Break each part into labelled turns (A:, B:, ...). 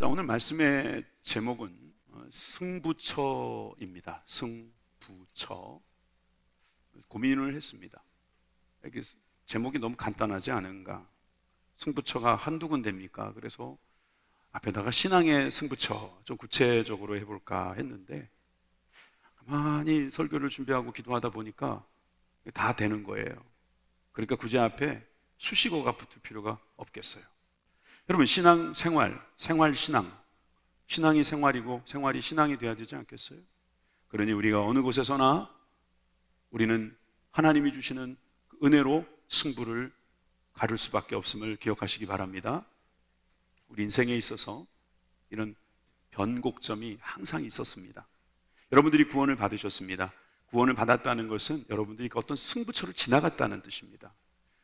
A: 자, 오늘 말씀의 제목은 승부처입니다. 승부처. 고민을 했습니다. 이게 제목이 너무 간단하지 않은가? 승부처가 한두 군데입니까? 그래서 앞에다가 신앙의 승부처 좀 구체적으로 해볼까 했는데, 가만히 설교를 준비하고 기도하다 보니까 다 되는 거예요. 그러니까 굳이 앞에 수식어가 붙을 필요가 없겠어요. 여러분, 신앙 생활, 생활 신앙, 신앙이 생활이고 생활이 신앙이 돼야 되지 않겠어요? 그러니 우리가 어느 곳에서나 우리는 하나님이 주시는 은혜로 승부를 가를 수밖에 없음을 기억하시기 바랍니다. 우리 인생에 있어서 이런 변곡점이 항상 있었습니다. 여러분들이 구원을 받으셨습니다. 구원을 받았다는 것은 여러분들이 어떤 승부처를 지나갔다는 뜻입니다.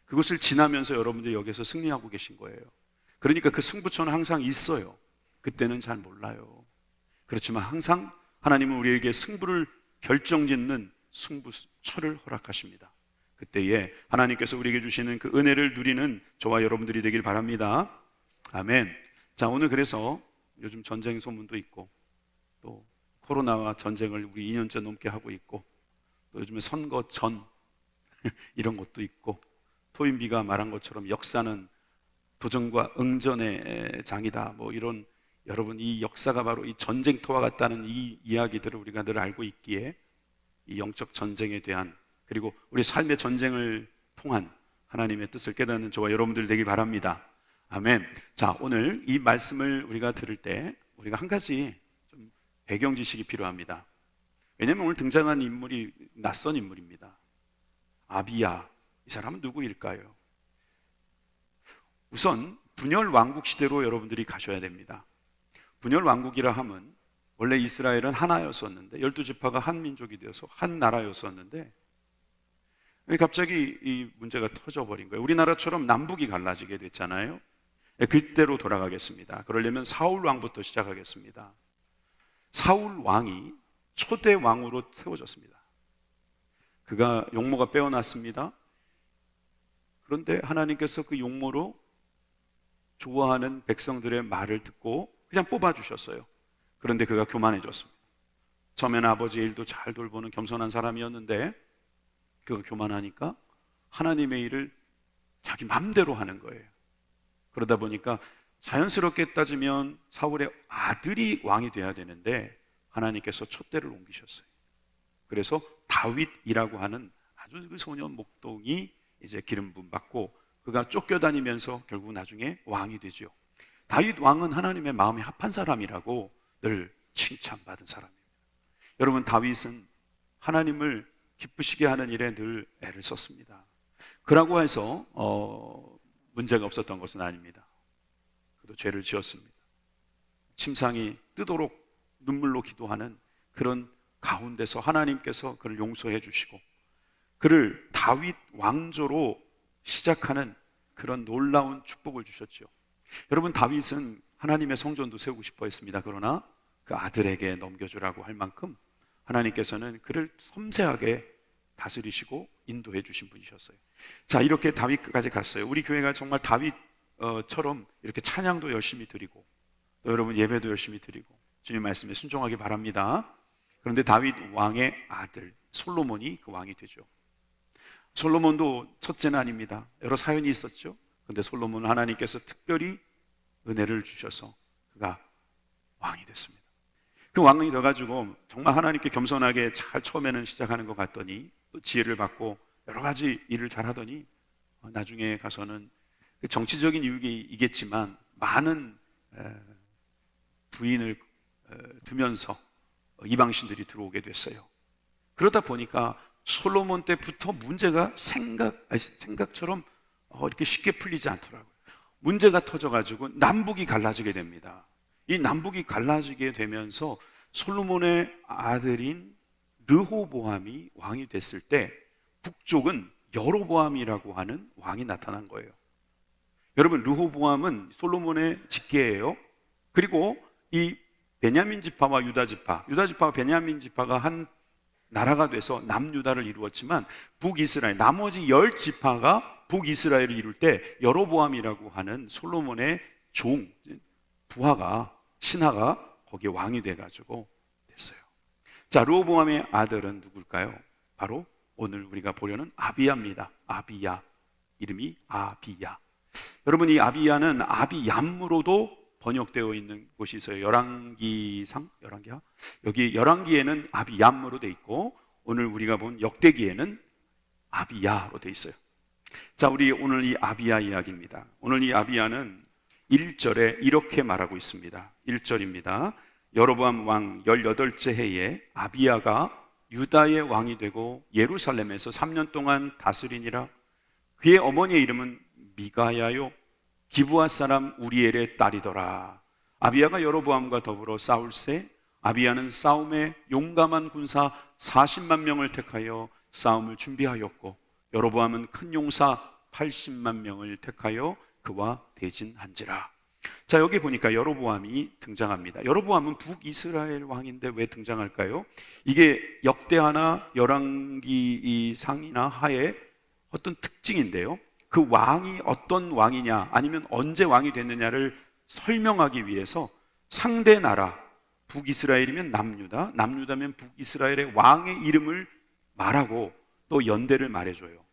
A: 그것을 지나면서 여러분들이 여기서 승리하고 계신 거예요. 그러니까 그 승부처는 항상 있어요. 그때는 잘 몰라요. 그렇지만 항상 하나님은 우리에게 승부를 결정짓는 승부처를 허락하십니다. 그때에 하나님께서 우리에게 주시는 그 은혜를 누리는 저와 여러분들이 되길 바랍니다. 아멘. 자, 오늘 그래서 요즘 전쟁 소문도 있고, 또 코로나와 전쟁을 우리 2년째 넘게 하고 있고, 또 요즘에 선거 전 이런 것도 있고, 토인비가 말한 것처럼 역사는 도전과 응전의 장이다, 뭐 이런, 여러분, 이 역사가 바로 이 전쟁터와 같다는 이 이야기들을 우리가 늘 알고 있기에 이 영적 전쟁에 대한, 그리고 우리 삶의 전쟁을 통한 하나님의 뜻을 깨닫는 저와 여러분들 되길 바랍니다. 아멘. 자, 오늘 이 말씀을 우리가 들을 때 우리가 한 가지 좀 배경 지식이 필요합니다. 왜냐하면 오늘 등장한 인물이 낯선 인물입니다. 아비야, 이 사람은 누구일까요? 우선 분열 왕국 시대로 여러분들이 가셔야 됩니다. 분열 왕국이라 하면 원래 이스라엘은 하나였었는데, 12지파가 한 민족이 되어서 한 나라였었는데, 갑자기 이 문제가 터져버린 거예요. 우리나라처럼 남북이 갈라지게 됐잖아요. 그때로 돌아가겠습니다. 그러려면 사울 왕부터 시작하겠습니다. 사울 왕이 초대 왕으로 세워졌습니다. 그가 용모가 빼어났습니다. 그런데 하나님께서 그 용모로 좋아하는 백성들의 말을 듣고 그냥 뽑아주셨어요. 그런데 그가 교만해졌습니다. 처음에는 아버지의 일도 잘 돌보는 겸손한 사람이었는데, 그가 교만하니까 하나님의 일을 자기 맘대로 하는 거예요. 그러다 보니까 자연스럽게 따지면 사울의 아들이 왕이 돼야 되는데 하나님께서 촛대를 옮기셨어요. 그래서 다윗이라고 하는 아주 그 소년 목동이 이제 기름 부음 받고 그가 쫓겨다니면서 결국 나중에 왕이 되죠. 다윗 왕은 하나님의 마음에 합한 사람이라고 늘 칭찬받은 사람입니다. 여러분, 다윗은 하나님을 기쁘시게 하는 일에 늘 애를 썼습니다. 그라고 해서 문제가 없었던 것은 아닙니다. 그도 죄를 지었습니다. 침상이 뜨도록 눈물로 기도하는 그런 가운데서 하나님께서 그를 용서해 주시고 그를 다윗 왕조로 시작하는 그런 놀라운 축복을 주셨죠. 여러분, 다윗은 하나님의 성전도 세우고 싶어 했습니다. 그러나 그 아들에게 넘겨주라고 할 만큼 하나님께서는 그를 섬세하게 다스리시고 인도해 주신 분이셨어요. 자, 이렇게 다윗까지 갔어요. 우리 교회가 정말 다윗처럼 이렇게 찬양도 열심히 드리고, 또 여러분 예배도 열심히 드리고 주님 말씀에 순종하기 바랍니다. 그런데 다윗 왕의 아들 솔로몬이 그 왕이 되죠. 솔로몬도 첫째는 아닙니다. 여러 사연이 있었죠. 그런데 솔로몬은 하나님께서 특별히 은혜를 주셔서 그가 왕이 됐습니다. 그 왕이 돼가지고 정말 하나님께 겸손하게 잘 처음에는 시작하는 것 같더니 또 지혜를 받고 여러 가지 일을 잘 하더니 나중에 가서는 정치적인 이유이겠지만 많은 부인을 두면서 이방신들이 들어오게 됐어요. 그러다 보니까 솔로몬 때부터 문제가 생각처럼 이렇게 쉽게 풀리지 않더라고요. 문제가 터져가지고 남북이 갈라지게 됩니다. 이 남북이 갈라지게 되면서 솔로몬의 아들인 르호보암이 왕이 됐을 때 북쪽은 여로보암이라고 하는 왕이 나타난 거예요. 여러분, 르호보암은 솔로몬의 직계예요. 그리고 이 베냐민 지파와 유다 지파와 베냐민 지파가 한 나라가 돼서 남유다를 이루었지만 북이스라엘, 나머지 10지파가 북이스라엘을 이룰 때 여로보암이라고 하는 솔로몬의 종, 부하가 신하가 거기에 왕이 돼가지고 됐어요. 자, 르호보암의 아들은 누굴까요? 바로 오늘 우리가 보려는 아비야입니다. 아비야. 이름이 아비야. 여러분, 이 아비야는 아비얌으로도 번역되어 있는 곳이 있어요. 열왕기야? 여기 열왕기에는 아비얌으로 돼 있고, 오늘 우리가 본 역대기에는 아비야로 돼 있어요. 자, 우리 오늘 이 아비야 이야기입니다. 오늘 이 아비야는 1절에 이렇게 말하고 있습니다. 1절입니다. 여로보암 왕 18째 해에 아비야가 유다의 왕이 되고 예루살렘에서 3년 동안 다스리니라. 그의 어머니의 이름은 미가야요 기브아 사람 우리엘의 딸이더라. 아비야가 여로보암과 더불어 싸울새 아비야는 싸움에 용감한 군사 40만 명을 택하여 싸움을 준비하였고 여로보암은 큰 용사 80만 명을 택하여 그와 대진한지라. 자, 여기 보니까 여로보암이 등장합니다. 여로보암은 북이스라엘 왕인데 왜 등장할까요? 이게 역대하나 열왕기 이 상이나 하의 어떤 특징인데요, 그 왕이 어떤 왕이냐 아니면 언제 왕이 됐느냐를 설명하기 위해서 상대 나라, 북이스라엘이면 남유다, 남유다면 북이스라엘의 왕의 이름을 말하고 또 연대를 말해줘요.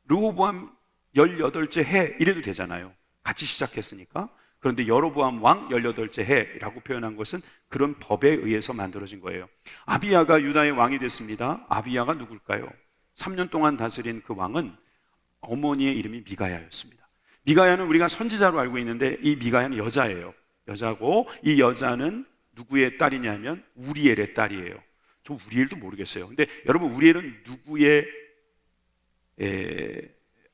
A: 르호보암 18째 해 이래도 되잖아요. 같이 시작했으니까. 그런데 여로보암 왕 18째 해라고 표현한 것은 그런 법에 의해서 만들어진 거예요. 아비야가 유다의 왕이 됐습니다. 아비야가 누굴까요? 3년 동안 다스린 그 왕은 어머니의 이름이 미가야였습니다. 미가야는 우리가 선지자로 알고 있는데 이 미가야는 여자예요. 여자고 이 여자는 누구의 딸이냐면 우리엘의 딸이에요. 저 우리엘도 모르겠어요. 근데 여러분, 우리엘은 누구의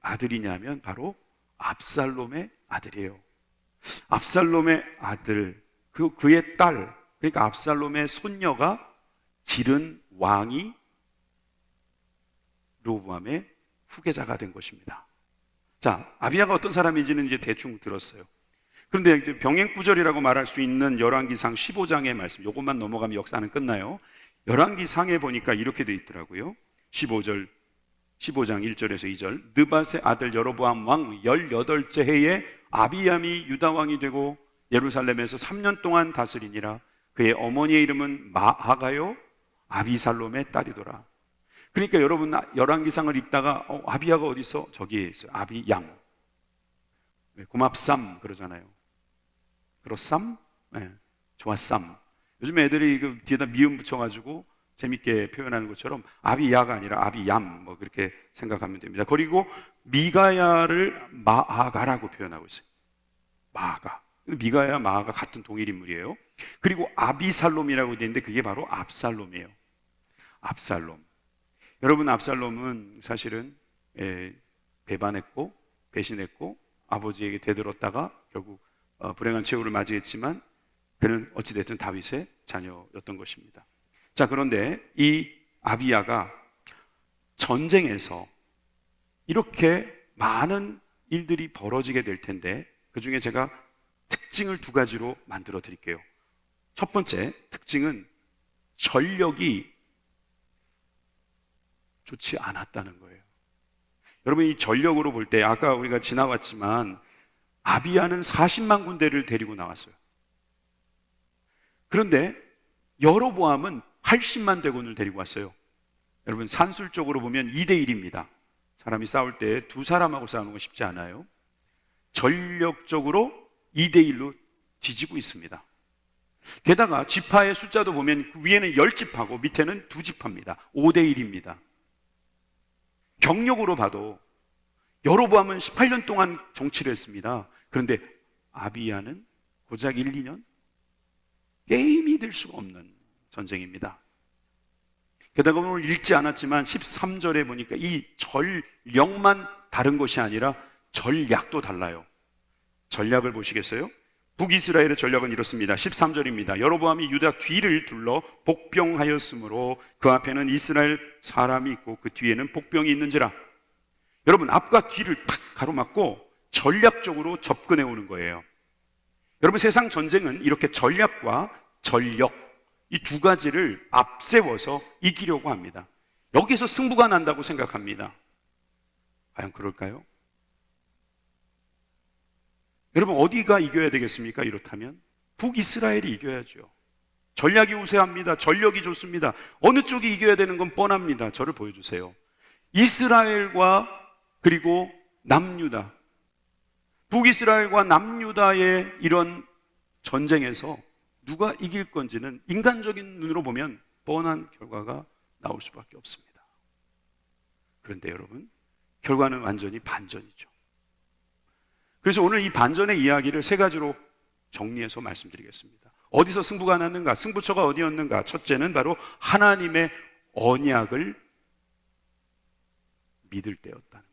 A: 아들이냐면 바로 압살롬의 아들이에요. 압살롬의 아들, 그의 딸, 그러니까 압살롬의 손녀가 기른 왕이 르호보암의 후계자가 된 것입니다. 자, 아비야가 어떤 사람인지는 이제 대충 들었어요. 그런데 이제 병행구절이라고 말할 수 있는 열왕기상 15장의 말씀, 이것만 넘어가면 역사는 끝나요. 열왕기상에 보니까 이렇게 돼 있더라고요. 15장 1절에서 2절. 느밧의 아들 여로보암 왕 18째 해에 아비얌이 유다 왕이 되고 예루살렘에서 3년 동안 다스리니라. 그의 어머니의 이름은 마아가요 아비살롬의 딸이더라. 그러니까 여러분, 열왕기상을 읽다가 아비야가 어디 있어? 저기에 있어요. 아비얌. 고맙삼 그러잖아요. 그렇삼? 네, 좋았삼. 요즘 애들이 그 뒤에다 미음 붙여가지고 재밌게 표현하는 것처럼 아비야가 아니라 아비얌, 뭐 그렇게 생각하면 됩니다. 그리고 미가야를 마아가라고 표현하고 있어요. 마아가. 미가야, 마아가 같은 동일 인물이에요. 그리고 아비살롬이라고 되어 있는데 그게 바로 압살롬이에요. 압살롬. 여러분, 압살롬은 사실은 배반했고 배신했고 아버지에게 대들었다가 결국 불행한 최후를 맞이했지만 그는 어찌됐든 다윗의 자녀였던 것입니다. 자, 그런데 이 아비야가 전쟁에서 이렇게 많은 일들이 벌어지게 될 텐데 그 중에 제가 특징을 두 가지로 만들어 드릴게요. 첫 번째 특징은 전력이 좋지 않았다는 거예요. 여러분, 이 전력으로 볼 때 아까 우리가 지나왔지만 아비야는 40만 군대를 데리고 나왔어요. 그런데 여로보암은 80만 대군을 데리고 왔어요. 여러분, 산술적으로 보면 2대1입니다. 사람이 싸울 때 두 사람하고 싸우는 건 쉽지 않아요. 전력적으로 2대1로 뒤지고 있습니다. 게다가 지파의 숫자도 보면 그 위에는 10지파고 밑에는 2지파입니다. 5대1입니다. 경력으로 봐도 여로보암은 18년 동안 정치를 했습니다. 그런데 아비야는 고작 1, 2년? 게임이 될 수가 없는 전쟁입니다. 게다가 오늘 읽지 않았지만 13절에 보니까 이 전력만 다른 것이 아니라 전략도 달라요. 전략을 보시겠어요? 북이스라엘의 전략은 이렇습니다. 13절입니다. 여로보암이 유다 뒤를 둘러 복병하였으므로 그 앞에는 이스라엘 사람이 있고 그 뒤에는 복병이 있는지라. 여러분, 앞과 뒤를 탁 가로막고 전략적으로 접근해 오는 거예요. 여러분, 세상 전쟁은 이렇게 전략과 전력, 이 두 가지를 앞세워서 이기려고 합니다. 여기서 승부가 난다고 생각합니다. 과연 그럴까요? 여러분, 어디가 이겨야 되겠습니까? 이렇다면 북이스라엘이 이겨야죠. 전략이 우세합니다. 전력이 좋습니다. 어느 쪽이 이겨야 되는 건 뻔합니다. 저를 보여주세요. 이스라엘과 그리고 남유다, 북이스라엘과 남유다의 이런 전쟁에서 누가 이길 건지는 인간적인 눈으로 보면 뻔한 결과가 나올 수밖에 없습니다. 그런데 여러분, 결과는 완전히 반전이죠. 그래서 오늘 이 반전의 이야기를 세 가지로 정리해서 말씀드리겠습니다. 어디서 승부가 났는가? 승부처가 어디였는가? 첫째는 바로 하나님의 언약을 믿을 때였다는 거예요.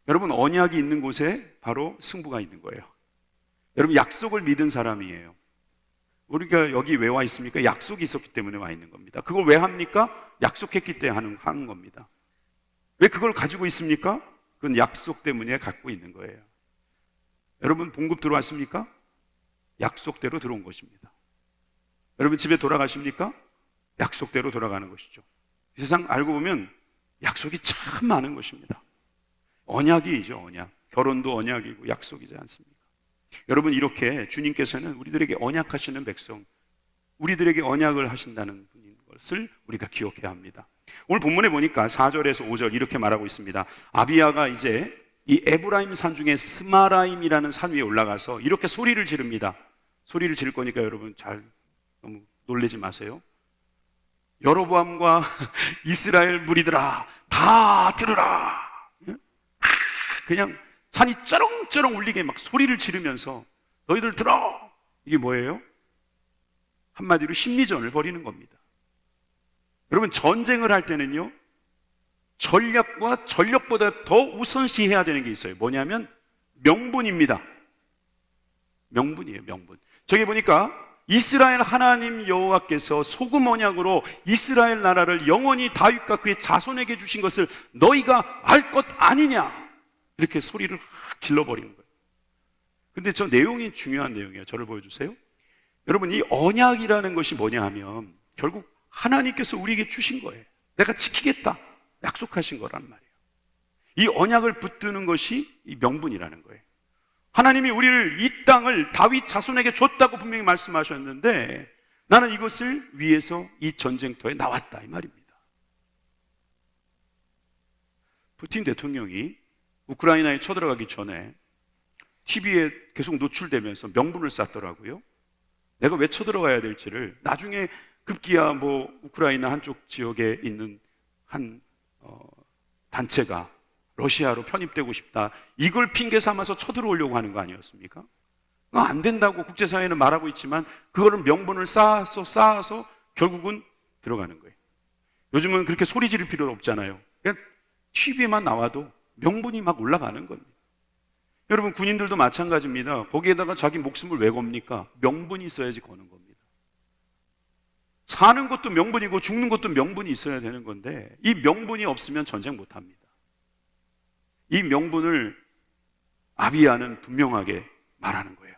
A: 여러분, 언약이 있는 곳에 바로 승부가 있는 거예요. 여러분, 약속을 믿은 사람이에요. 우리가 여기 왜 와 있습니까? 약속이 있었기 때문에 와 있는 겁니다. 그걸 왜 합니까? 약속했기 때문에 하는 겁니다. 왜 그걸 가지고 있습니까? 그건 약속 때문에 갖고 있는 거예요. 여러분, 봉급 들어왔습니까? 약속대로 들어온 것입니다. 여러분, 집에 돌아가십니까? 약속대로 돌아가는 것이죠. 세상 알고 보면 약속이 참 많은 것입니다. 언약이죠, 언약. 결혼도 언약이고 약속이지 않습니까? 여러분, 이렇게 주님께서는 우리들에게 언약하시는 백성, 우리들에게 언약을 하신다는 분인 것을 우리가 기억해야 합니다. 오늘 본문에 보니까 4절에서 5절 이렇게 말하고 있습니다. 아비야가 이제 이 에브라임 산 중에 스마라임이라는 산 위에 올라가서 이렇게 소리를 지릅니다. 소리를 지를 거니까 여러분 너무 놀라지 마세요. 여로보암과 이스라엘 무리들아, 다 들으라. 그냥 산이 쩌렁쩌렁 울리게 막 소리를 지르면서 너희들 들어. 이게 뭐예요? 한마디로 심리전을 벌이는 겁니다. 여러분, 전쟁을 할 때는요, 전략과 전력보다 더 우선시해야 되는 게 있어요. 뭐냐면 명분입니다. 명분이에요, 명분. 저기 보니까 이스라엘 하나님 여호와께서 소금 언약으로 이스라엘 나라를 영원히 다윗과 그의 자손에게 주신 것을 너희가 알 것 아니냐, 이렇게 소리를 확 질러버리는 거예요. 근데 저 내용이 중요한 내용이에요. 저를 보여주세요. 여러분, 이 언약이라는 것이 뭐냐 하면 결국 하나님께서 우리에게 주신 거예요. 내가 지키겠다 약속하신 거란 말이에요. 이 언약을 붙드는 것이 이 명분이라는 거예요. 하나님이 우리를 이 땅을 다윗 자손에게 줬다고 분명히 말씀하셨는데 나는 이것을 위해서 이 전쟁터에 나왔다, 이 말입니다. 푸틴 대통령이 우크라이나에 쳐들어가기 전에 TV에 계속 노출되면서 명분을 쌓더라고요. 내가 왜 쳐들어가야 될지를. 나중에 급기야 우크라이나 한쪽 지역에 있는 한 단체가 러시아로 편입되고 싶다, 이걸 핑계 삼아서 쳐들어오려고 하는 거 아니었습니까? 안 된다고 국제사회는 말하고 있지만 그거를 명분을 쌓아서 결국은 들어가는 거예요. 요즘은 그렇게 소리 지를 필요는 없잖아요. 그냥 TV에만 나와도 명분이 막 올라가는 겁니다. 여러분, 군인들도 마찬가지입니다. 거기에다가 자기 목숨을 왜 겁니까? 명분이 있어야지 거는 겁니다. 사는 것도 명분이고 죽는 것도 명분이 있어야 되는 건데 이 명분이 없으면 전쟁 못합니다. 이 명분을 아비야는 분명하게 말하는 거예요.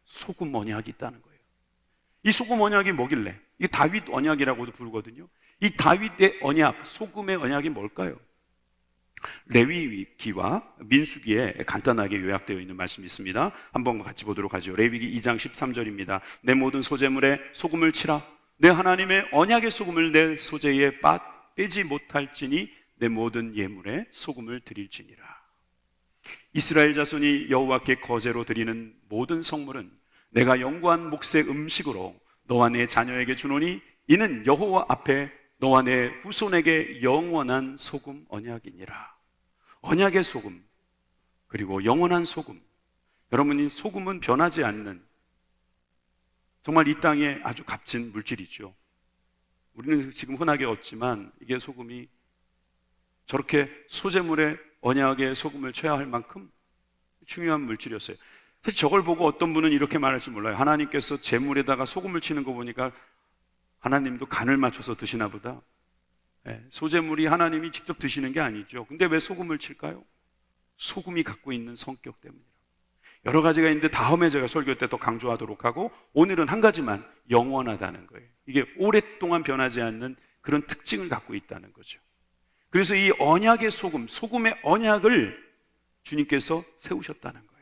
A: 소금 언약이 있다는 거예요. 이 소금 언약이 뭐길래? 이게 다윗 언약이라고도 부르거든요. 이 다윗의 언약, 소금의 언약이 뭘까요? 레위기와 민수기에 간단하게 요약되어 있는 말씀이 있습니다. 한번 같이 보도록 하죠. 레위기 2장 13절입니다. 내 모든 소재물에 소금을 치라. 내 하나님의 언약의 소금을 내 소재에 빼지 못할지니 내 모든 예물에 소금을 드릴지니라. 이스라엘 자손이 여호와께 거제로 드리는 모든 성물은 내가 영구한 몫의 음식으로 너와 내 자녀에게 주노니 이는 여호와 앞에 너와 내 후손에게 영원한 소금 언약이니라. 언약의 소금, 그리고 영원한 소금. 여러분이 소금은 변하지 않는 정말 이 땅에 아주 값진 물질이죠. 우리는 지금 흔하게 얻지만 이게 소금이 저렇게 소재물에 언약의 소금을 쳐야 할 만큼 중요한 물질이었어요. 사실 저걸 보고 어떤 분은 이렇게 말할지 몰라요. 하나님께서 재물에다가 소금을 치는 거 보니까 하나님도 간을 맞춰서 드시나 보다. 소재물이 하나님이 직접 드시는 게 아니죠. 근데 왜 소금을 칠까요? 소금이 갖고 있는 성격 때문이에요. 여러 가지가 있는데 다음에 제가 설교 때 더 강조하도록 하고, 오늘은 한 가지만, 영원하다는 거예요. 이게 오랫동안 변하지 않는 그런 특징을 갖고 있다는 거죠. 그래서 이 언약의 소금, 소금의 언약을 주님께서 세우셨다는 거예요.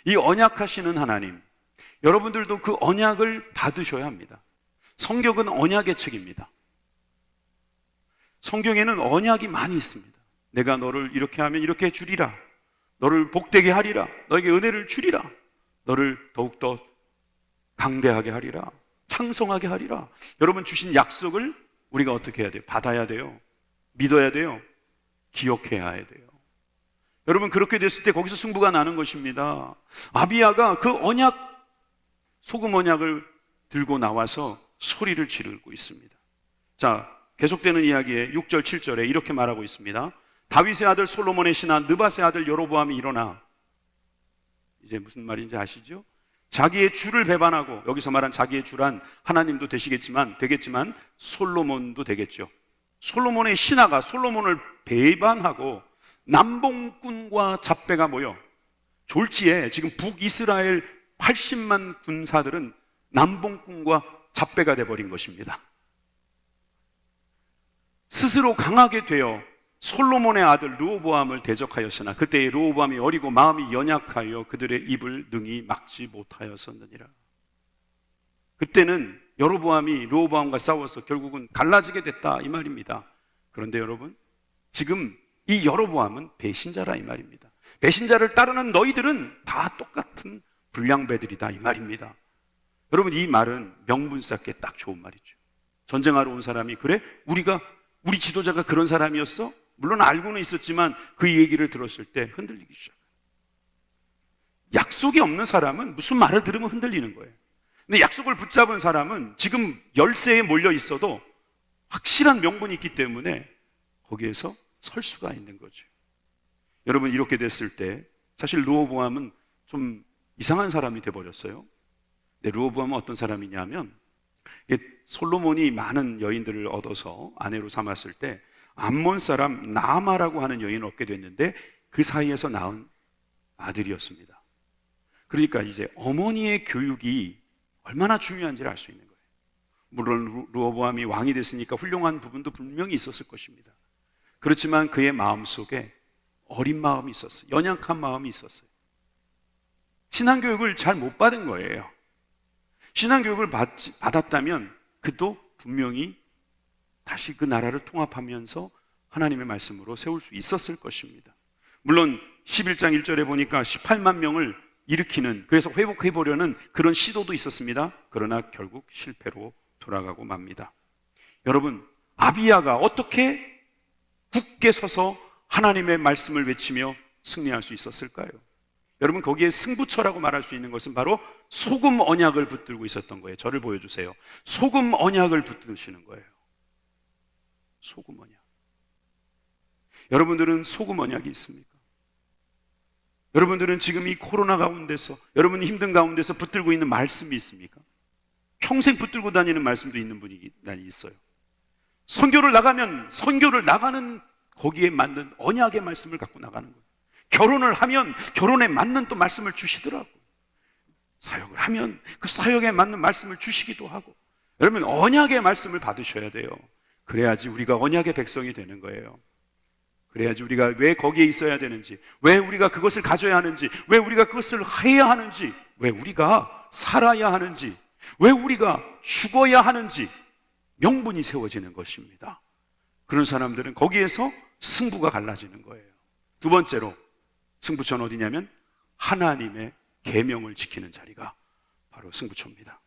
A: 이 언약하시는 하나님, 여러분들도 그 언약을 받으셔야 합니다. 성경은 언약의 책입니다. 성경에는 언약이 많이 있습니다. 내가 너를 이렇게 하면 이렇게 해주리라. 너를 복되게 하리라. 너에게 은혜를 주리라. 너를 더욱더 강대하게 하리라. 창성하게 하리라. 여러분 주신 약속을 우리가 어떻게 해야 돼요? 받아야 돼요. 믿어야 돼요. 기억해야 돼요. 여러분 그렇게 됐을 때 거기서 승부가 나는 것입니다. 아비야가 그 언약, 소금 언약을 들고 나와서 소리를 지르고 있습니다. 자, 계속되는 이야기에 6절 7절에 이렇게 말하고 있습니다. 다윗의 아들 솔로몬의 신하 느밧의 아들 여로보암이 일어나, 이제 무슨 말인지 아시죠? 자기의 주를 배반하고, 여기서 말한 자기의 주란 하나님도 되겠지만 솔로몬도 되겠죠. 솔로몬의 신하가 솔로몬을 배반하고 남봉꾼과 잡배가 모여 졸지에 지금 북이스라엘 80만 군사들은 남봉꾼과 잡배가 돼버린 것입니다. 스스로 강하게 되어 솔로몬의 아들 르호보암을 대적하였으나 그때의 르호보암이 어리고 마음이 연약하여 그들의 입을 능히 막지 못하였었느니라. 그때는 여로보암이 르호보암과 싸워서 결국은 갈라지게 됐다 이 말입니다. 그런데 여러분, 지금 이 여로보암은 배신자라 이 말입니다. 배신자를 따르는 너희들은 다 똑같은 불량배들이다 이 말입니다. 여러분, 이 말은 명분 쌓기에 딱 좋은 말이죠. 전쟁하러 온 사람이, 그래? 우리 지도자가 그런 사람이었어? 물론 알고는 있었지만 그 얘기를 들었을 때 흔들리기 시작해요. 약속이 없는 사람은 무슨 말을 들으면 흔들리는 거예요. 근데 약속을 붙잡은 사람은 지금 열세에 몰려 있어도 확실한 명분이 있기 때문에 거기에서 설 수가 있는 거죠. 여러분, 이렇게 됐을 때 사실 르호보암은 좀 이상한 사람이 돼버렸어요. 근데 르호보암은 어떤 사람이냐면, 솔로몬이 많은 여인들을 얻어서 아내로 삼았을 때 암몬 사람 나아마라고 하는 여인을 얻게 됐는데 그 사이에서 낳은 아들이었습니다. 그러니까 이제 어머니의 교육이 얼마나 중요한지를 알 수 있는 거예요. 물론 르호보암이 왕이 됐으니까 훌륭한 부분도 분명히 있었을 것입니다. 그렇지만 그의 마음속에 어린 마음이 있었어요. 연약한 마음이 있었어요. 신앙교육을 잘 못 받은 거예요. 신앙교육을 받았다면 그도 분명히 다시 그 나라를 통합하면서 하나님의 말씀으로 세울 수 있었을 것입니다. 물론 11장 1절에 보니까 18만 명을 일으키는, 그래서 회복해보려는 그런 시도도 있었습니다. 그러나 결국 실패로 돌아가고 맙니다. 여러분, 아비야가 어떻게 굳게 서서 하나님의 말씀을 외치며 승리할 수 있었을까요? 여러분, 거기에 승부처라고 말할 수 있는 것은 바로 소금 언약을 붙들고 있었던 거예요. 저를 보여주세요. 소금 언약을 붙드시는 거예요. 소금 언약. 여러분들은 소금 언약이 있습니까? 여러분들은 지금 이 코로나 가운데서, 여러분이 힘든 가운데서 붙들고 있는 말씀이 있습니까? 평생 붙들고 다니는 말씀도 있는 분이 난 있어요. 선교를 나가면 선교를 나가는 거기에 맞는 언약의 말씀을 갖고 나가는 거예요. 결혼을 하면 결혼에 맞는 또 말씀을 주시더라고요. 사역을 하면 그 사역에 맞는 말씀을 주시기도 하고. 여러분, 언약의 말씀을 받으셔야 돼요. 그래야지 우리가 언약의 백성이 되는 거예요. 그래야지 우리가 왜 거기에 있어야 되는지, 왜 우리가 그것을 가져야 하는지, 왜 우리가 그것을 해야 하는지, 왜 우리가 살아야 하는지, 왜 우리가 죽어야 하는지 명분이 세워지는 것입니다. 그런 사람들은 거기에서 승부가 갈라지는 거예요. 두 번째로 승부처는 어디냐면 하나님의 계명을 지키는 자리가 바로 승부처입니다.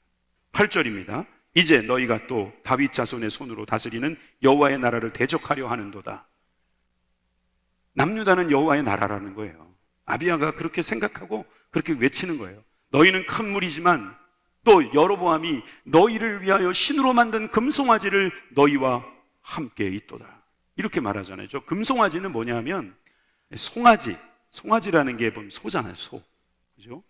A: 8절입니다. 이제 너희가 또 다윗 자손의 손으로 다스리는 여호와의 나라를 대적하려 하는도다. 남유다는 여호와의 나라라는 거예요. 아비야가 그렇게 생각하고 그렇게 외치는 거예요. 너희는 큰 무리지만 또 여로보암이 너희를 위하여 신으로 만든 금송아지를 너희와 함께 있도다. 이렇게 말하잖아요. 저 금송아지는 뭐냐면 송아지라는 게 보면 소잖아요. 소. 그죠?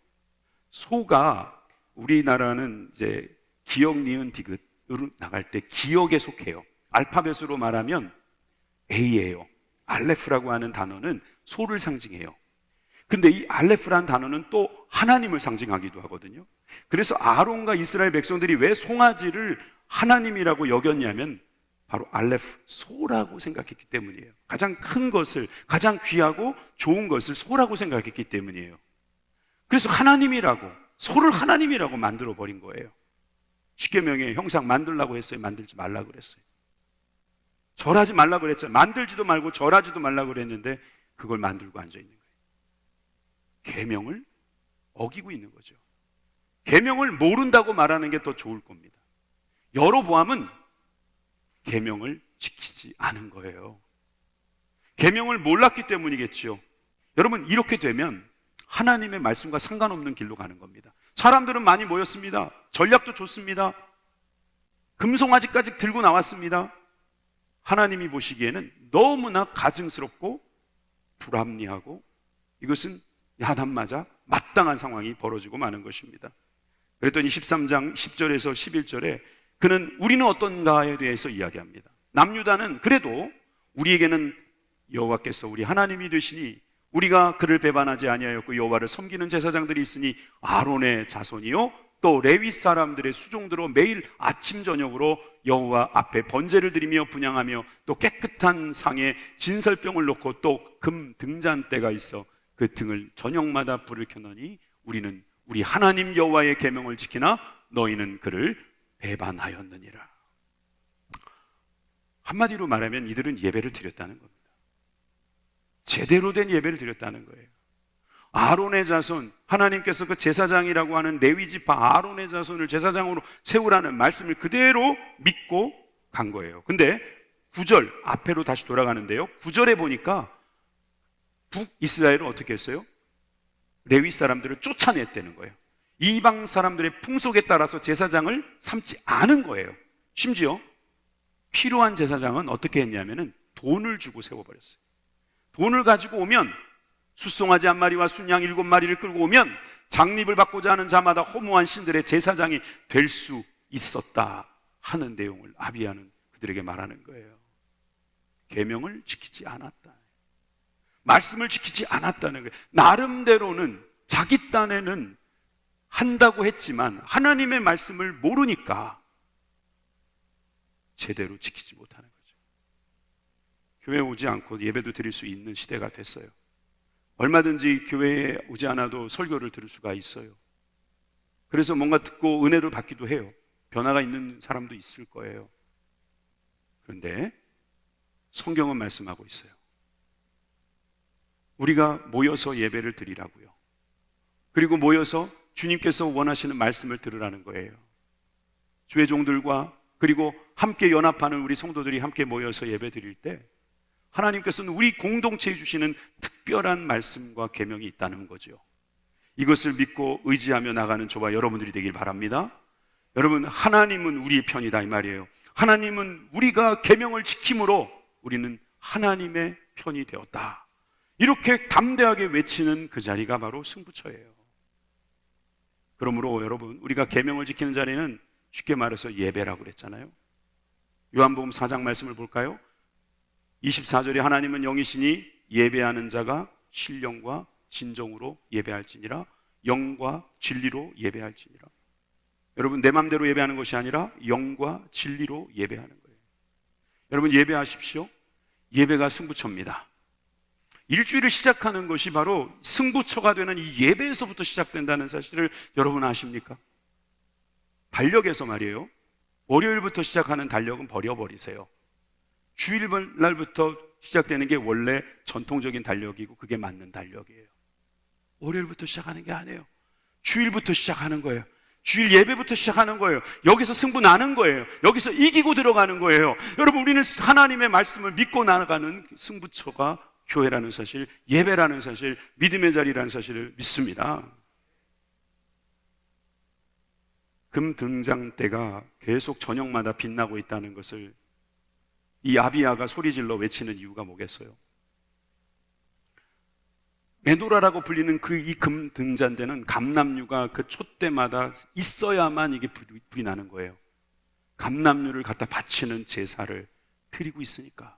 A: 소가 우리나라는 이제 기역, 니은, 디귿으로 나갈 때 기역에 속해요. 알파벳으로 말하면 A예요. 알레프라고 하는 단어는 소를 상징해요. 근데 이 알레프라는 단어는 또 하나님을 상징하기도 하거든요. 그래서 아론과 이스라엘 백성들이 왜 송아지를 하나님이라고 여겼냐면 바로 알레프, 소라고 생각했기 때문이에요. 가장 큰 것을, 가장 귀하고 좋은 것을 소라고 생각했기 때문이에요. 그래서 하나님이라고 소를 하나님이라고 만들어 버린 거예요. 십계명의 형상 만들라고 했어요? 만들지 말라고 그랬어요? 절하지 말라고 그랬죠. 만들지도 말고 절하지도 말라고 그랬는데 그걸 만들고 앉아 있는 거예요. 계명을 어기고 있는 거죠. 계명을 모른다고 말하는 게 더 좋을 겁니다. 여로보암은 계명을 지키지 않은 거예요. 계명을 몰랐기 때문이겠지요. 여러분, 이렇게 되면 하나님의 말씀과 상관없는 길로 가는 겁니다. 사람들은 많이 모였습니다. 전략도 좋습니다. 금송아지까지 들고 나왔습니다. 하나님이 보시기에는 너무나 가증스럽고 불합리하고 이것은 야단맞아 마땅한 상황이 벌어지고 마는 것입니다. 그랬더니 13장 10절에서 11절에 그는 우리는 어떤가에 대해서 이야기합니다. 남유다는 그래도 우리에게는 여호와께서 우리 하나님이 되시니 우리가 그를 배반하지 아니하였고 여호와를 섬기는 제사장들이 있으니 아론의 자손이요 또 레위 사람들의 수종들로 매일 아침 저녁으로 여호와 앞에 번제를 드리며 분향하며 또 깨끗한 상에 진설병을 놓고 또 금 등잔대가 있어 그 등을 저녁마다 불을 켜노니 우리는 우리 하나님 여호와의 계명을 지키나 너희는 그를 배반하였느니라. 한마디로 말하면 이들은 예배를 드렸다는 겁니다. 제대로 된 예배를 드렸다는 거예요. 아론의 자손, 하나님께서 그 제사장이라고 하는 레위 지파 아론의 자손을 제사장으로 세우라는 말씀을 그대로 믿고 간 거예요. 근데 9절 앞에로 다시 돌아가는데요, 9절에 보니까 북이스라엘은 어떻게 했어요? 레위 사람들을 쫓아냈다는 거예요. 이방 사람들의 풍속에 따라서 제사장을 삼지 않은 거예요. 심지어 필요한 제사장은 어떻게 했냐면은 돈을 주고 세워버렸어요. 돈을 가지고 오면 숫송아지 한 마리와 순양 7마리를 끌고 오면 장립을 받고자 하는 자마다 허무한 신들의 제사장이 될 수 있었다 하는 내용을 아비야는 그들에게 말하는 거예요. 계명을 지키지 않았다, 말씀을 지키지 않았다는 거예요. 나름대로는 자기 딴에는 한다고 했지만 하나님의 말씀을 모르니까 제대로 지키지 못하는 거죠. 교회에 오지 않고 예배도 드릴 수 있는 시대가 됐어요. 얼마든지 교회에 오지 않아도 설교를 들을 수가 있어요. 그래서 뭔가 듣고 은혜를 받기도 해요. 변화가 있는 사람도 있을 거예요. 그런데 성경은 말씀하고 있어요. 우리가 모여서 예배를 드리라고요. 그리고 모여서 주님께서 원하시는 말씀을 들으라는 거예요. 주의 종들과 그리고 함께 연합하는 우리 성도들이 함께 모여서 예배 드릴 때 하나님께서는 우리 공동체에 주시는 특별한 말씀과 계명이 있다는 거죠. 이것을 믿고 의지하며 나가는 저와 여러분들이 되길 바랍니다. 여러분, 하나님은 우리의 편이다 이 말이에요. 하나님은 우리가 계명을 지킴으로 우리는 하나님의 편이 되었다, 이렇게 담대하게 외치는 그 자리가 바로 승부처예요. 그러므로 여러분, 우리가 계명을 지키는 자리는 쉽게 말해서 예배라고 그랬잖아요. 요한복음 4장 말씀을 볼까요? 24절에 하나님은 영이시니 예배하는 자가 신령과 진정으로 예배할지니라, 영과 진리로 예배할지니라. 여러분, 내 마음대로 예배하는 것이 아니라 영과 진리로 예배하는 거예요. 여러분, 예배하십시오. 예배가 승부처입니다. 일주일을 시작하는 것이 바로 승부처가 되는 이 예배에서부터 시작된다는 사실을 여러분 아십니까? 달력에서 말이에요, 월요일부터 시작하는 달력은 버려버리세요. 주일날부터 시작되는 게 원래 전통적인 달력이고 그게 맞는 달력이에요. 월요일부터 시작하는 게 아니에요. 주일부터 시작하는 거예요. 주일 예배부터 시작하는 거예요. 여기서 승부 나는 거예요. 여기서 이기고 들어가는 거예요. 여러분, 우리는 하나님의 말씀을 믿고 나아가는 승부처가 교회라는 사실, 예배라는 사실, 믿음의 자리라는 사실을 믿습니다. 금 등잔대가 계속 저녁마다 빛나고 있다는 것을 이 아비야가 소리질러 외치는 이유가 뭐겠어요? 메노라라고 불리는 그 이 금 등잔대는 감람류가 그 촛대마다 있어야만 이게 불이 나는 거예요. 감람류를 갖다 바치는 제사를 드리고 있으니까.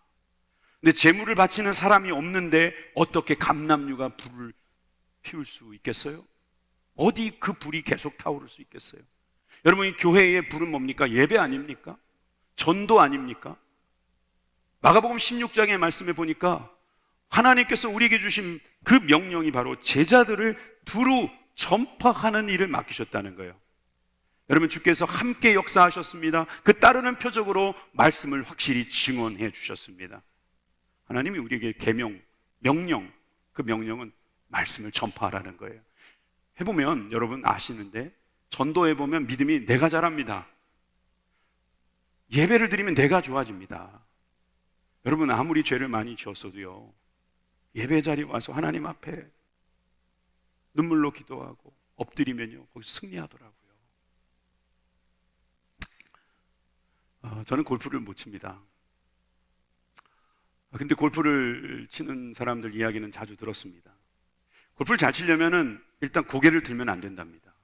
A: 근데 제물을 바치는 사람이 없는데 어떻게 감람류가 불을 피울 수 있겠어요? 어디 그 불이 계속 타오를 수 있겠어요? 여러분, 이 교회의 불은 뭡니까? 예배 아닙니까? 전도 아닙니까? 마가복음 16장의 말씀에 보니까 하나님께서 우리에게 주신 그 명령이 바로 제자들을 두루 전파하는 일을 맡기셨다는 거예요. 여러분, 주께서 함께 역사하셨습니다. 그 따르는 표적으로 말씀을 확실히 증언해 주셨습니다. 하나님이 우리에게 계명, 명령, 그 명령은 말씀을 전파하라는 거예요. 해보면 여러분 아시는데, 전도해보면 믿음이 내가 잘합니다. 예배를 드리면 내가 좋아집니다. 여러분, 아무리 죄를 많이 지었어도요, 예배 자리에 와서 하나님 앞에 눈물로 기도하고 엎드리면요, 거기서 승리하더라고요. 저는 골프를 못 칩니다. 근데 골프를 치는 사람들 이야기는 자주 들었습니다. 골프를 잘 치려면은 일단 고개를 들면 안 된답니다.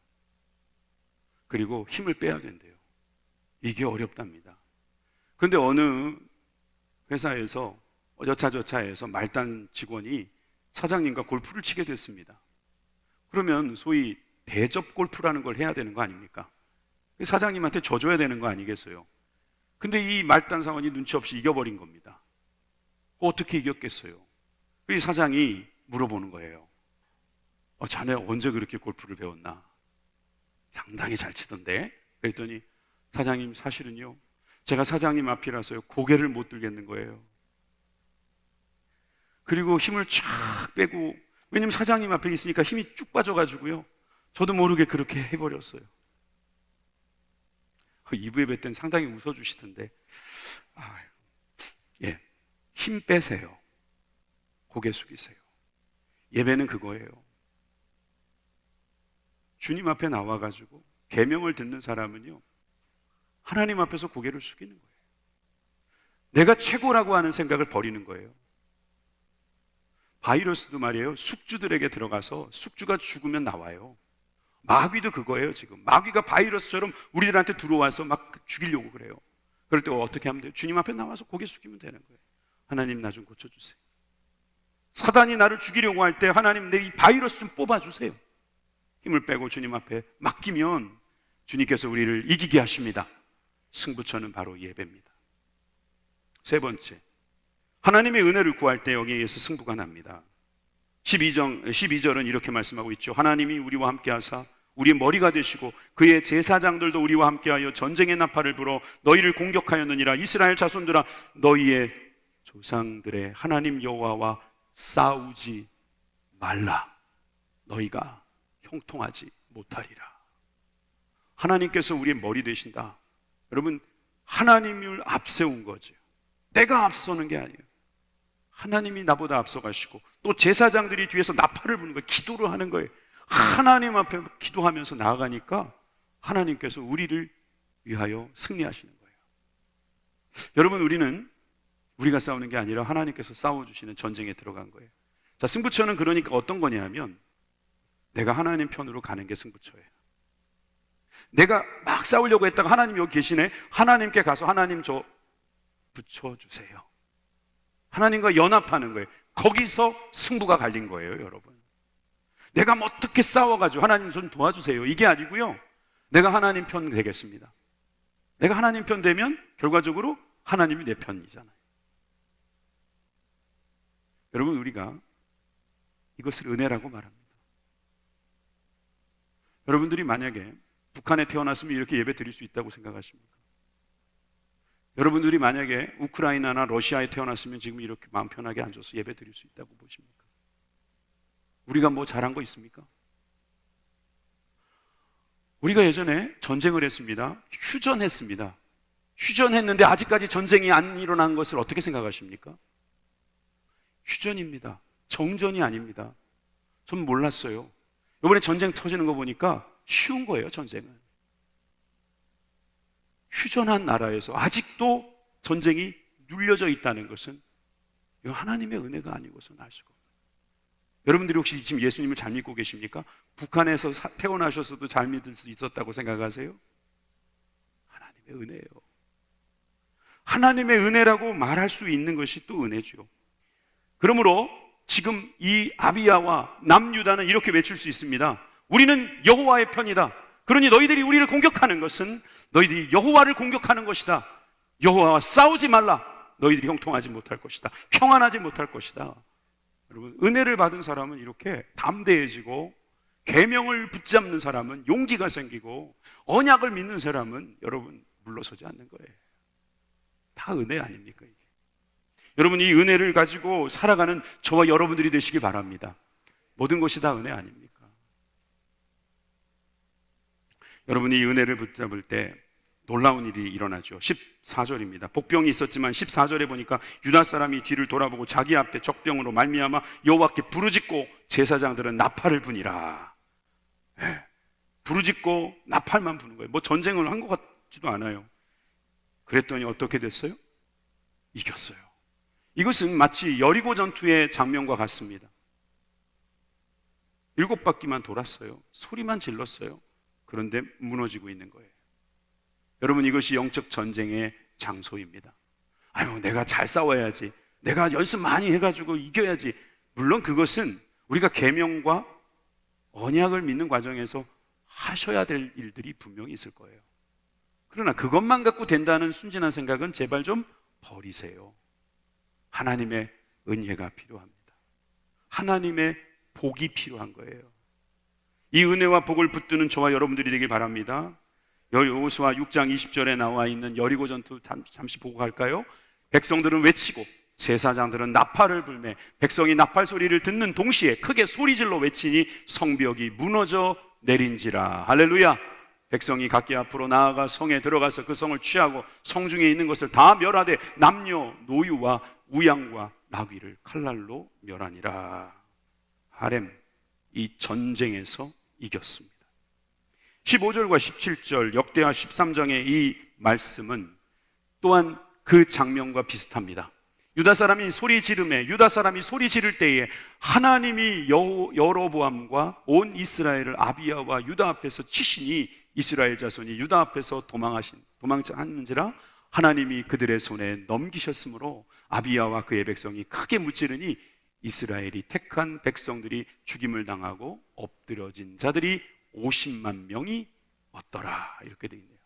A: 그리고 힘을 빼야 된대요. 이게 어렵답니다. 그런데 어느 회사에서 여차저차해서 말단 직원이 사장님과 골프를 치게 됐습니다. 그러면 소위 대접 골프라는 걸 해야 되는 거 아닙니까? 사장님한테 져줘야 되는 거 아니겠어요? 근데 이 말단 사원이 눈치 없이 이겨버린 겁니다. 어떻게 이겼겠어요? 이 사장이 물어보는 거예요. 자네 언제 그렇게 골프를 배웠나? 상당히 잘 치던데? 그랬더니, 사장님, 사실은요, 제가 사장님 앞이라서요, 고개를 못 들겠는 거예요. 그리고 힘을 쫙 빼고, 왜냐면 사장님 앞에 있으니까 힘이 쭉 빠져가지고요, 저도 모르게 그렇게 해버렸어요. 2부에 뵐 땐 상당히 웃어주시던데, 예, 힘 빼세요. 고개 숙이세요. 예배는 그거예요. 주님 앞에 나와가지고 계명을 듣는 사람은요, 하나님 앞에서 고개를 숙이는 거예요. 내가 최고라고 하는 생각을 버리는 거예요. 바이러스도 말이에요, 숙주들에게 들어가서 숙주가 죽으면 나와요. 마귀도 그거예요. 지금 마귀가 바이러스처럼 우리들한테 들어와서 막 죽이려고 그래요. 그럴 때 어떻게 하면 돼요? 주님 앞에 나와서 고개 숙이면 되는 거예요. 하나님, 나 좀 고쳐주세요. 사단이 나를 죽이려고 할 때, 하나님, 내 이 바이러스 좀 뽑아주세요. 힘을 빼고 주님 앞에 맡기면 주님께서 우리를 이기게 하십니다. 승부처는 바로 예배입니다. 세 번째, 하나님의 은혜를 구할 때 여기에서 승부가 납니다. 12절은 이렇게 말씀하고 있죠. 하나님이 우리와 함께 하사 우리의 머리가 되시고 그의 제사장들도 우리와 함께하여 전쟁의 나팔을 불어 너희를 공격하였느니라. 이스라엘 자손들아, 너희의 조상들의 하나님 여호와와 싸우지 말라. 너희가 형통하지 못하리라. 하나님께서 우리의 머리 되신다. 여러분, 하나님을 앞세운 거죠. 내가 앞서는 게 아니에요. 하나님이 나보다 앞서가시고, 또 제사장들이 뒤에서 나팔을 부는 거예요. 기도를 하는 거예요. 하나님 앞에 기도하면서 나아가니까 하나님께서 우리를 위하여 승리하시는 거예요. 여러분, 우리가 싸우는 게 아니라 하나님께서 싸워주시는 전쟁에 들어간 거예요. 자, 승부처는 그러니까 어떤 거냐면, 내가 하나님 편으로 가는 게 승부처예요. 내가 막 싸우려고 했다가 하나님 여기 계시네. 하나님께 가서, 하나님 저 붙여주세요. 하나님과 연합하는 거예요. 거기서 승부가 갈린 거예요, 여러분. 내가 뭐 어떻게 싸워가지고 하나님 좀 도와주세요, 이게 아니고요, 내가 하나님 편 되겠습니다. 내가 하나님 편 되면 결과적으로 하나님이 내 편이잖아요. 여러분, 우리가 이것을 은혜라고 말합니다. 여러분들이 만약에 북한에 태어났으면 이렇게 예배 드릴 수 있다고 생각하십니까? 여러분들이 만약에 우크라이나나 러시아에 태어났으면 지금 이렇게 마음 편하게 앉아서 예배 드릴 수 있다고 보십니까? 우리가 뭐 잘한 거 있습니까? 우리가 예전에 전쟁을 했습니다. 휴전했습니다. 휴전했는데 아직까지 전쟁이 안 일어난 것을 어떻게 생각하십니까? 휴전입니다. 정전이 아닙니다. 전 몰랐어요. 이번에 전쟁 터지는 거 보니까 쉬운 거예요, 전쟁은. 휴전한 나라에서 아직도 전쟁이 눌려져 있다는 것은 이거 하나님의 은혜가 아니고서는 알 수가 없어요. 여러분들이 혹시 지금 예수님을 잘 믿고 계십니까? 북한에서 태어나셨어도 잘 믿을 수 있었다고 생각하세요? 하나님의 은혜예요. 하나님의 은혜라고 말할 수 있는 것이 또 은혜죠. 그러므로 지금 이 아비야와 남유다는 이렇게 외칠 수 있습니다. 우리는 여호와의 편이다. 그러니 너희들이 우리를 공격하는 것은 너희들이 여호와를 공격하는 것이다. 여호와와 싸우지 말라. 너희들이 형통하지 못할 것이다. 평안하지 못할 것이다. 여러분, 은혜를 받은 사람은 이렇게 담대해지고 계명을 붙잡는 사람은 용기가 생기고 언약을 믿는 사람은 여러분 물러서지 않는 거예요. 다 은혜 아닙니까 이게? 여러분 이 은혜를 가지고 살아가는 저와 여러분들이 되시기 바랍니다. 모든 것이 다 은혜 아닙니까? 여러분이 이 은혜를 붙잡을 때 놀라운 일이 일어나죠. 14절입니다. 복병이 있었지만 14절에 보니까 유다 사람이 뒤를 돌아보고 자기 앞에 적병으로 말미암아 여호와께 부르짖고 제사장들은 나팔을 부니라. 부르짖고 나팔만 부는 거예요. 뭐 전쟁을 한 것 같지도 않아요. 그랬더니 어떻게 됐어요? 이겼어요. 이것은 마치 여리고 전투의 장면과 같습니다. 7바퀴만 돌았어요. 소리만 질렀어요. 그런데 무너지고 있는 거예요. 여러분 이것이 영적 전쟁의 장소입니다. 아유 내가 잘 싸워야지, 내가 연습 많이 해가지고 이겨야지. 물론 그것은 우리가 계명과 언약을 믿는 과정에서 하셔야 될 일들이 분명히 있을 거예요. 그러나 그것만 갖고 된다는 순진한 생각은 제발 좀 버리세요. 하나님의 은혜가 필요합니다. 하나님의 복이 필요한 거예요. 이 은혜와 복을 붙드는 저와 여러분들이 되길 바랍니다. 여호수아 6장 20절에 나와 있는 여리고 전투 잠시 보고 갈까요? 백성들은 외치고 제사장들은 나팔을 불매 백성이 나팔 소리를 듣는 동시에 크게 소리질러 외치니 성벽이 무너져 내린지라. 할렐루야. 백성이 각기 앞으로 나아가 성에 들어가서 그 성을 취하고 성중에 있는 것을 다 멸하되 남녀 노유와 우양과 나귀를 칼날로 멸하니라. 하렘, 이 전쟁에서 이겼습니다. 15절과 17절 역대하 13장의 이 말씀은 또한 그 장면과 비슷합니다. 유다 사람이 소리 지를 때에 하나님이 여로보암과 온 이스라엘을 아비야와 유다 앞에서 치시니 이스라엘 자손이 유다 앞에서 도망하는지라 하나님이 그들의 손에 넘기셨으므로 아비야와 그의 백성이 크게 무찌르니 이스라엘이 택한 백성들이 죽임을 당하고 엎드러진 자들이 50만 명이 왔더라. 이렇게 되어 있네요.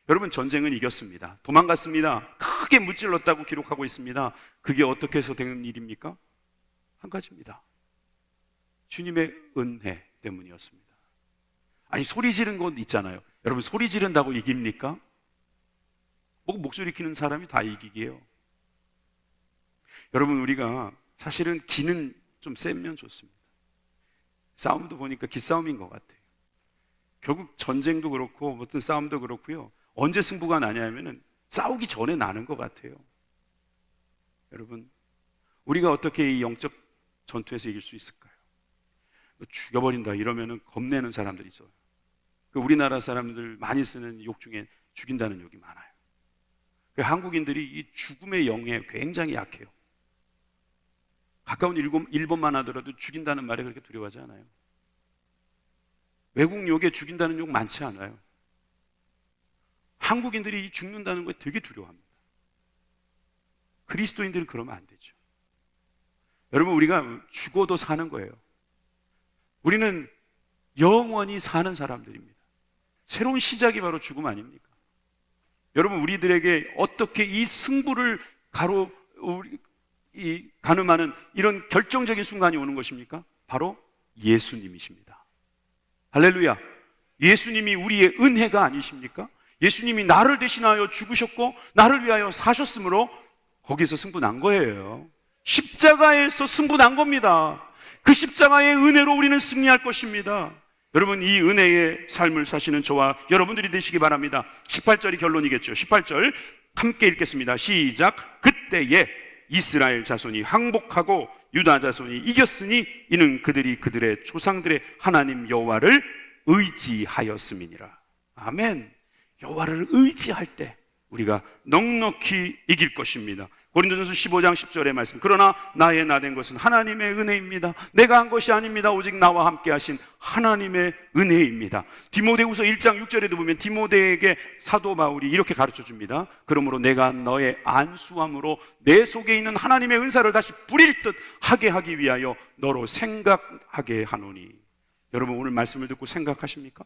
A: 여러분 전쟁은 이겼습니다. 도망갔습니다. 크게 무찔렀다고 기록하고 있습니다. 그게 어떻게 해서 된 일입니까? 한 가지입니다. 주님의 은혜 때문이었습니다. 아니 소리 지른 건 있잖아요. 여러분 소리 지른다고 이깁니까? 목소리 키는 사람이 다 이기게요. 여러분 우리가 사실은 기는 좀 세면 좋습니다. 싸움도 보니까 기싸움인 것 같아요. 결국 전쟁도 그렇고 어떤 싸움도 그렇고요. 언제 승부가 나냐면은 싸우기 전에 나는 것 같아요. 여러분 우리가 어떻게 이 영적 전투에서 이길 수 있을까요? 죽여버린다 이러면은 겁내는 사람들이 있어요. 우리나라 사람들 많이 쓰는 욕 중에 죽인다는 욕이 많아요. 한국인들이 이 죽음의 영에 굉장히 약해요. 가까운 일본만 하더라도 죽인다는 말에 그렇게 두려워하지 않아요. 외국 욕에 죽인다는 욕 많지 않아요. 한국인들이 죽는다는 거에 되게 두려워합니다. 그리스도인들은 그러면 안 되죠. 여러분 우리가 죽어도 사는 거예요. 우리는 영원히 사는 사람들입니다. 새로운 시작이 바로 죽음 아닙니까? 여러분 우리들에게 어떻게 이 승부를 가늠하는 이런 결정적인 순간이 오는 것입니까? 바로 예수님이십니다. 할렐루야. 예수님이 우리의 은혜가 아니십니까? 예수님이 나를 대신하여 죽으셨고 나를 위하여 사셨으므로 거기서 승부 난 거예요. 십자가에서 승부 난 겁니다. 그 십자가의 은혜로 우리는 승리할 것입니다. 여러분 이 은혜의 삶을 사시는 저와 여러분들이 되시기 바랍니다. 18절이 결론이겠죠. 18절 함께 읽겠습니다. 시작. 그때에 이스라엘 자손이 항복하고 유다 자손이 이겼으니 이는 그들이 그들의 조상들의 하나님 여호와를 의지하였음이니라. 아멘. 여호와를 의지할 때 우리가 넉넉히 이길 것입니다. 고린도전서 15장 10절의 말씀. 그러나 나의 나된 것은 하나님의 은혜입니다. 내가 한 것이 아닙니다. 오직 나와 함께 하신 하나님의 은혜입니다. 디모데후서 1장 6절에도 보면 디모데에게 사도 바울이 이렇게 가르쳐 줍니다. 그러므로 내가 너의 안수함으로 내 속에 있는 하나님의 은사를 다시 부릴 듯 하게 하기 위하여 너로 생각하게 하노니. 여러분 오늘 말씀을 듣고 생각하십니까?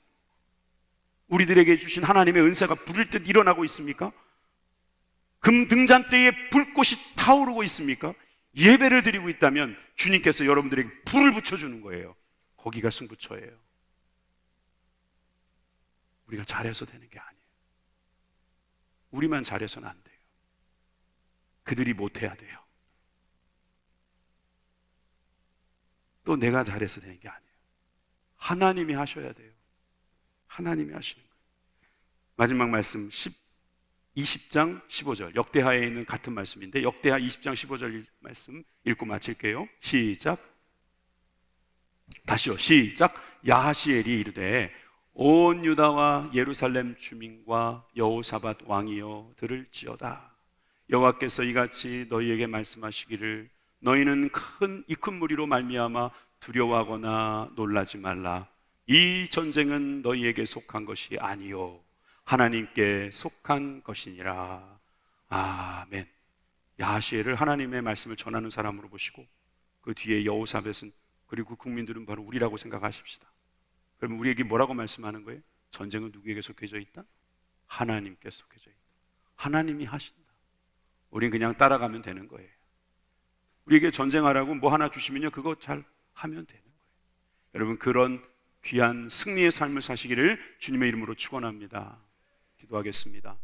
A: 우리들에게 주신 하나님의 은사가 부릴 듯 일어나고 있습니까? 금 등잔대에 불꽃이 타오르고 있습니까? 예배를 드리고 있다면 주님께서 여러분들에게 불을 붙여주는 거예요. 거기가 승부처예요. 우리가 잘해서 되는 게 아니에요. 우리만 잘해서는 안 돼요. 그들이 못해야 돼요. 또 내가 잘해서 되는 게 아니에요. 하나님이 하셔야 돼요. 하나님이 하시는 거예요. 마지막 말씀 20장 15절, 역대하에 있는 같은 말씀인데 역대하 20장 15절 말씀 읽고 마칠게요. 시작. 다시요. 시작. 야하시엘이 이르되 온 유다와 예루살렘 주민과 여호사밧 왕이여 들을지어다. 여호와께서 이같이 너희에게 말씀하시기를 너희는 이 큰 무리로 말미암아 두려워하거나 놀라지 말라. 이 전쟁은 너희에게 속한 것이 아니요 하나님께 속한 것이니라. 아멘. 야하시엘을 하나님의 말씀을 전하는 사람으로 보시고 그 뒤에 여호사밧은 그리고 국민들은 바로 우리라고 생각하십시다. 그러면 우리에게 뭐라고 말씀하는 거예요? 전쟁은 누구에게 속해져 있다? 하나님께 속해져 있다. 하나님이 하신다. 우리는 그냥 따라가면 되는 거예요. 우리에게 전쟁하라고 뭐 하나 주시면요 그거 잘 하면 되는 거예요. 여러분 그런 귀한 승리의 삶을 사시기를 주님의 이름으로 축원합니다. 기도하겠습니다.